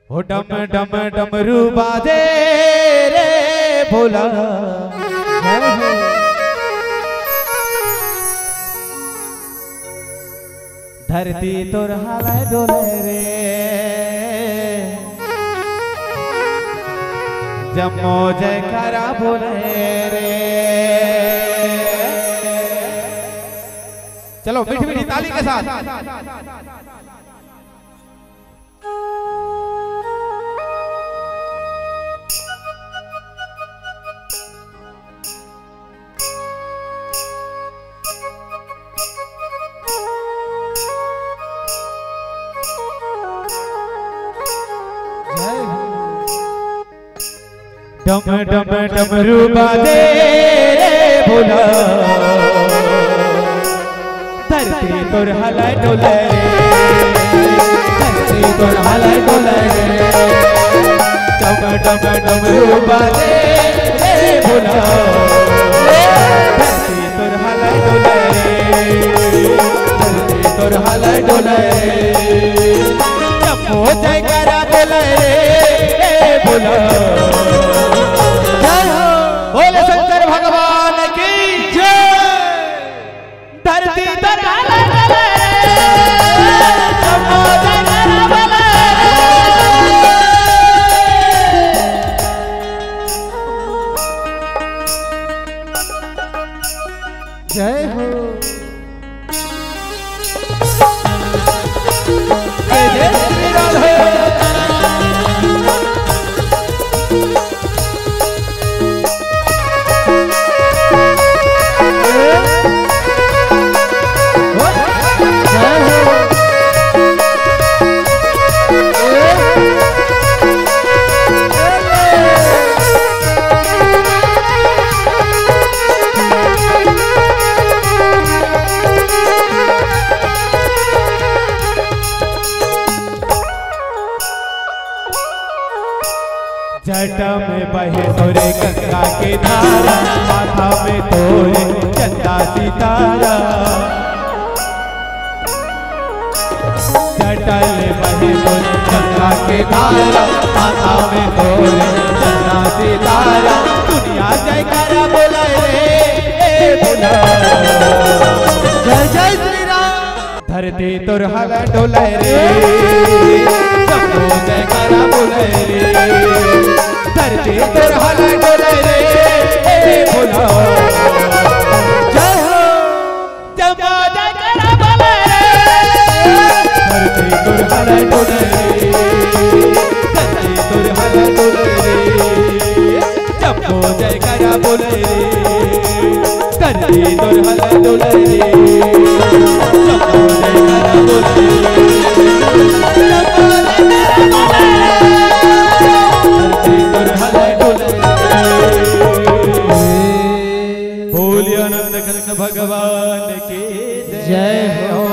हो डम डम डमरू बाजे रे भोला। धरती तोर हाले डोले रे, जम्मो जयकारा बोले रे। चलो मीठी मीठी ताली के साथ। डम डम डमरू बाजे रे भोला, धरती तोर हाले डोले रे, धरती तोर हाले डोले रे। डम डम डमरू बाजे रे भोला, धरती तोर हाले डोले रे, धरती तोर हाले डोले रे। जम्मो जयकारा बोले रे भोला। बोले शंकर भगवान की जय। धरती तर हाले डोले रे, जम्मो जयकारा बोले रे। जय हो जय जय श्री राधे। जटा में बहे तोरे गंगा के धारा, माथा में तोरे चंदा सितारा। जटा में बहे तोरे गंगा के धारा, माथा में तोरे चंदा सितारा। दुनिया जयकारा बोले रे भोला। जय जय श्री राम। धरती तोर हाले डोले रे, जम्मो जयकारा बोले रे, धरती तोर हाले डोले रे भोला। जय हो जम्मो जयकारा बोले रे, धरती तोर हाले डोले रे, धरती तोर हाले डोले रे। जम्मो जयकारा बोले रे, धरती तोर हाले डोले रे, जम्मो जयकारा बोले रे, जम्मो जयकारा बोले रे। बोलिए आनंद कंद भगवान की जय हो।